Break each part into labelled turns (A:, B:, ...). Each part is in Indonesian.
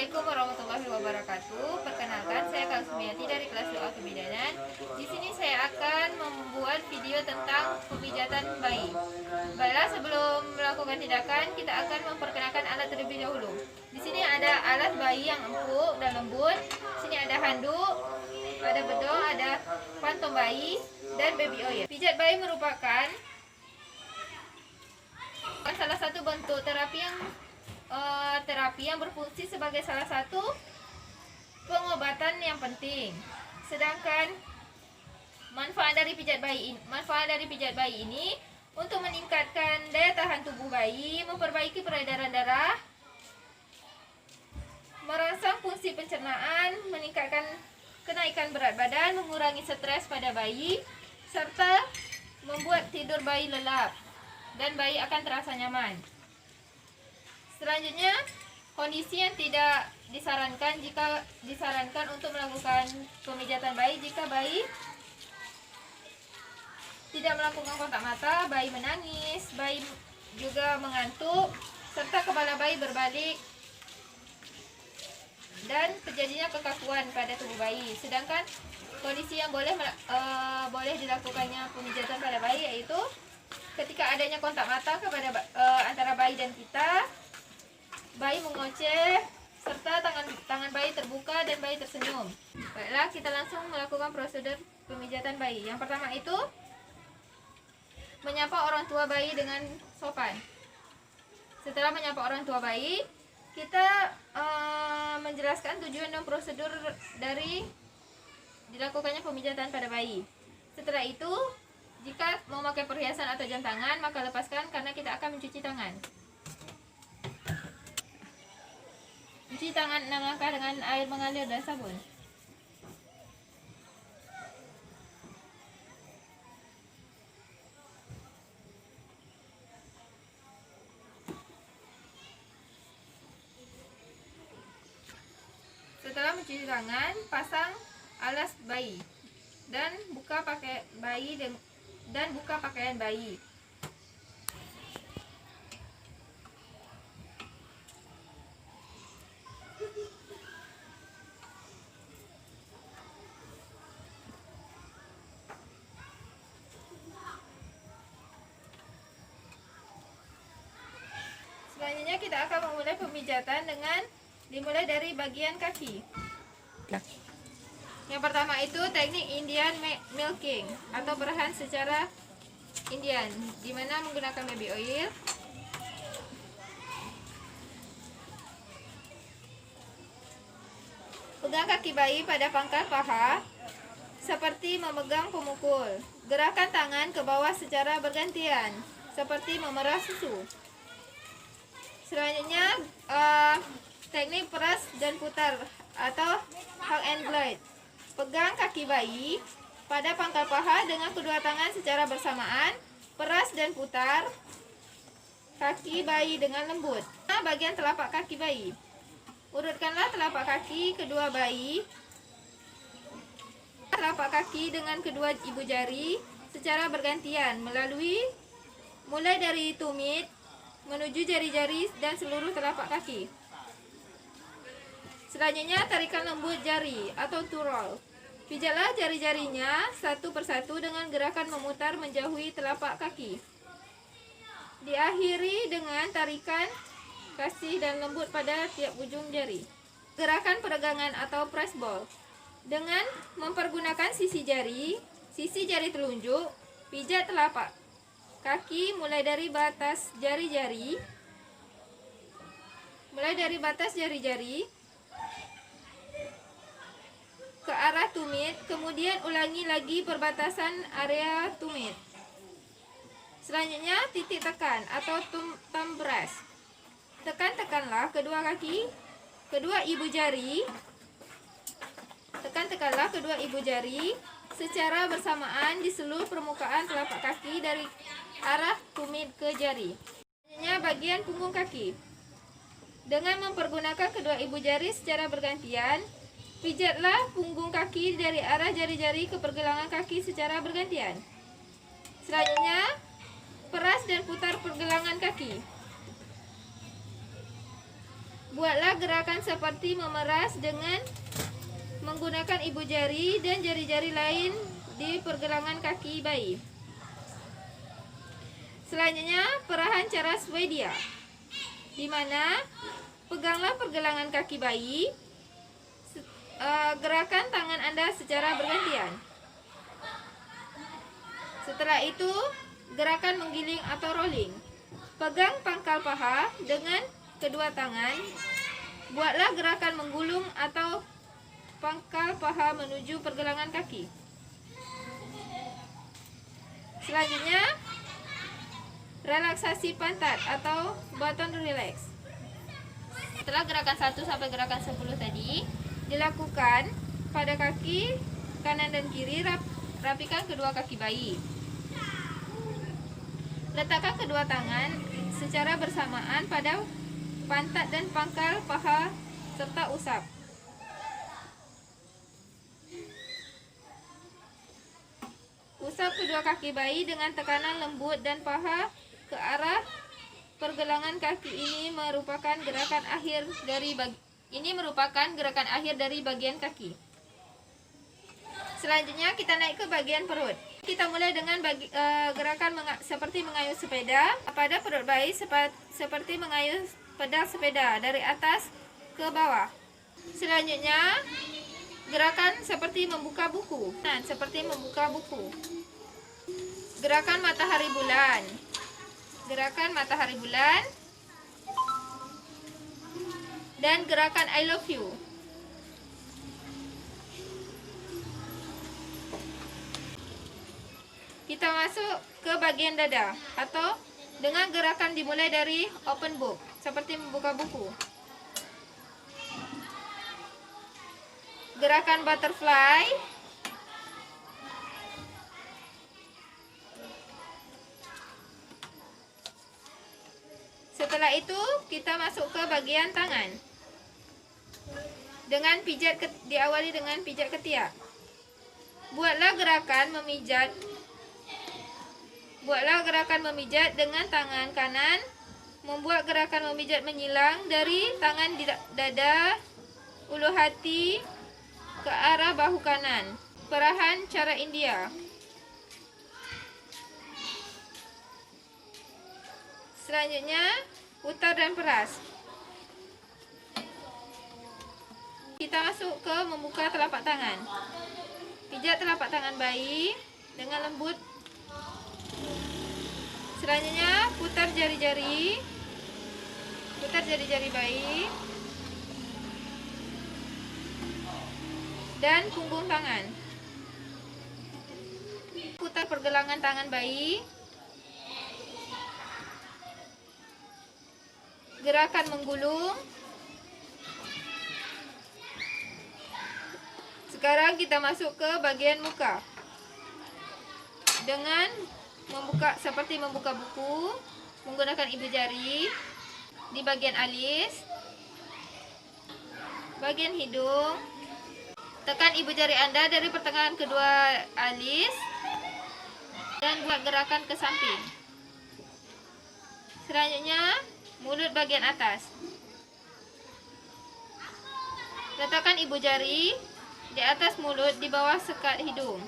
A: Assalamualaikum warahmatullahi wabarakatuh. Perkenalkan, saya Kak Sumiati dari kelas doa kebidanan. Di sini saya akan membuat video tentang pemijatan bayi. Baiklah, sebelum melakukan tindakan, kita akan memperkenalkan alat terlebih dahulu. Di sini ada alat bayi yang empuk dan lembut. Di sini ada handuk, ada bedong, ada pantom bayi, dan baby oil. Pijat bayi merupakan salah satu bentuk terapi yang berfungsi sebagai salah satu pengobatan yang penting. Sedangkan manfaat dari pijat bayi ini untuk meningkatkan daya tahan tubuh bayi, memperbaiki peredaran darah, merangsang fungsi pencernaan, meningkatkan kenaikan berat badan, mengurangi stres pada bayi, serta membuat tidur bayi lelap dan bayi akan terasa nyaman. Selanjutnya, kondisi yang tidak disarankan untuk melakukan pemijatan bayi jika bayi tidak melakukan kontak mata, bayi menangis, bayi juga mengantuk, serta kepala bayi berbalik dan terjadinya kekakuan pada tubuh bayi. Sedangkan kondisi yang boleh dilakukannya pemijatan pada bayi yaitu ketika adanya kontak mata antara bayi dan kita, bayi mengoceh, serta tangan bayi terbuka dan bayi tersenyum. Baiklah, kita langsung melakukan prosedur pemijatan bayi. Yang pertama itu menyapa orang tua bayi dengan sopan. Setelah menyapa orang tua bayi, kita menjelaskan tujuan dan prosedur dari dilakukannya pemijatan pada bayi. Setelah itu, jika memakai perhiasan atau jam tangan, maka lepaskan karena kita akan mencuci tangan. Cuci tangan 6 langkah dengan air mengalir dan sabun. Setelah mencuci tangan, pasang alas bayi dan buka pakaian bayi. Selanjutnya kita akan memulai pemijatan dengan dimulai dari bagian kaki. Yang pertama itu teknik Indian milking atau perahan secara Indian, di mana menggunakan baby oil. Pegang kaki bayi pada pangkal paha seperti memegang pemukul. Gerakan tangan ke bawah secara bergantian seperti memerah susu. Selanjutnya teknik peras dan putar atau hug and glide. Pegang kaki bayi pada pangkal paha dengan kedua tangan secara bersamaan. Peras dan putar kaki bayi dengan lembut. Bagian telapak kaki bayi. Urutkanlah telapak kaki kedua bayi, telapak kaki dengan kedua ibu jari secara bergantian mulai dari tumit menuju jari-jari dan seluruh telapak kaki. Selanjutnya, tarikan lembut jari atau twirl. Pijatlah jari-jarinya satu persatu dengan gerakan memutar menjauhi telapak kaki. Diakhiri dengan tarikan kasih dan lembut pada tiap ujung jari. Gerakan peregangan atau press ball. Dengan mempergunakan sisi jari telunjuk, pijat telapak kaki mulai dari batas jari-jari ke arah tumit, kemudian ulangi lagi perbatasan area tumit. Selanjutnya, titik tekan atau thumb press. Tekanlah kedua ibu jari secara bersamaan di seluruh permukaan telapak kaki dari arah tumit ke jari. Selanjutnya, bagian punggung kaki. Dengan mempergunakan kedua ibu jari secara bergantian, pijatlah punggung kaki dari arah jari-jari ke pergelangan kaki secara bergantian. Selanjutnya, peras dan putar pergelangan kaki. Buatlah gerakan seperti memeras dengan menggunakan ibu jari dan jari-jari lain di pergelangan kaki bayi. Selanjutnya, perahan cara Swedia, di mana peganglah pergelangan kaki bayi, gerakan tangan Anda secara bergantian. Setelah itu, gerakan menggiling atau rolling. Pegang pangkal paha dengan kedua tangan. Buatlah gerakan menggulung atau pangkal paha menuju pergelangan kaki. Selanjutnya, relaksasi pantat atau button relax. Setelah gerakan 1 sampai gerakan 10 tadi dilakukan pada kaki kanan dan kiri, rapikan kedua kaki bayi. Letakkan kedua tangan secara bersamaan pada pantat dan pangkal paha serta usap. Usap kedua kaki bayi dengan tekanan lembut dan paha ke arah pergelangan kaki. Ini merupakan gerakan akhir dari bagian kaki. Selanjutnya kita naik ke bagian perut. Kita mulai dengan gerakan seperti mengayuh sepeda. Pada perut bayi seperti mengayuh pedal sepeda dari atas ke bawah. Selanjutnya, gerakan seperti membuka buku. Gerakan matahari bulan. Dan gerakan I love you. Kita masuk ke bagian dada atau dengan gerakan dimulai dari open book, seperti membuka buku. Gerakan butterfly. Setelah itu kita masuk ke bagian tangan. Dengan diawali dengan pijat ketiak. Buatlah gerakan memijat dengan tangan kanan. Membuat gerakan memijat menyilang dari tangan di dada, ulu hati ke arah bahu kanan. Perahan cara India. Selanjutnya, putar dan peras. Kita masuk ke membuka telapak tangan. Pijat telapak tangan bayi dengan lembut. Selanjutnya, putar jari-jari bayi dan punggung tangan. Putar pergelangan tangan bayi. Gerakan menggulung. Sekarang kita masuk ke bagian muka. Dengan seperti membuka buku, menggunakan ibu jari di bagian alis, bagian hidung. Tekan ibu jari Anda dari pertengahan kedua alis dan buat gerakan ke samping. Selanjutnya, mulut bagian atas. Letakkan ibu jari di atas mulut di bawah sekat hidung.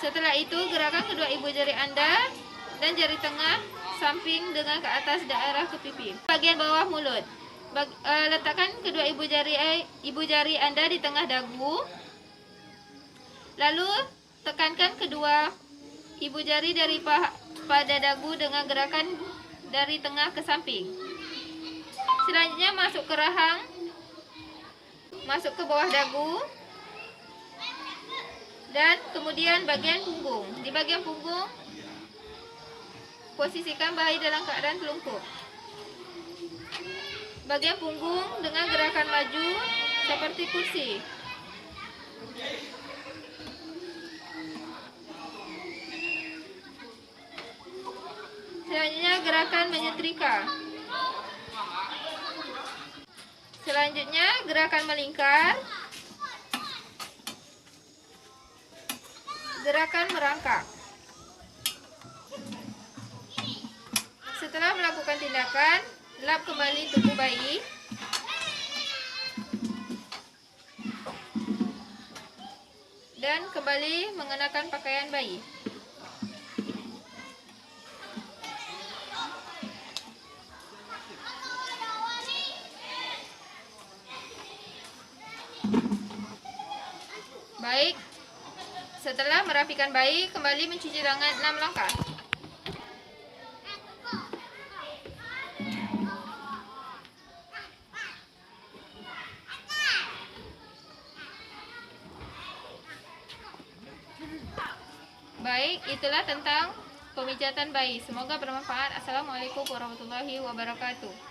A: Setelah itu, gerakan kedua ibu jari Anda dan jari tengah samping dengan ke atas daerah ke pipi. Bagian bawah mulut. Letakkan kedua ibu jari Anda di tengah dagu. Lalu tekankan kedua ibu jari pada dagu dengan gerakan dari tengah ke samping. Selanjutnya masuk ke rahang, masuk ke bawah dagu, dan kemudian bagian punggung. Di bagian punggung, posisikan bayi dalam keadaan telungkup. Bagian punggung dengan gerakan maju seperti kursi. Selanjutnya gerakan menyetrika. Selanjutnya gerakan melingkar. Gerakan merangkak. Setelah melakukan tindakan, Lap kembali tubuh bayi. Dan kembali mengenakan pakaian bayi. Baik, setelah merapikan bayi, kembali mencuci tangan 6 langkah. Baik, itulah tentang pemijatan bayi. Semoga bermanfaat. Assalamualaikum warahmatullahi wabarakatuh.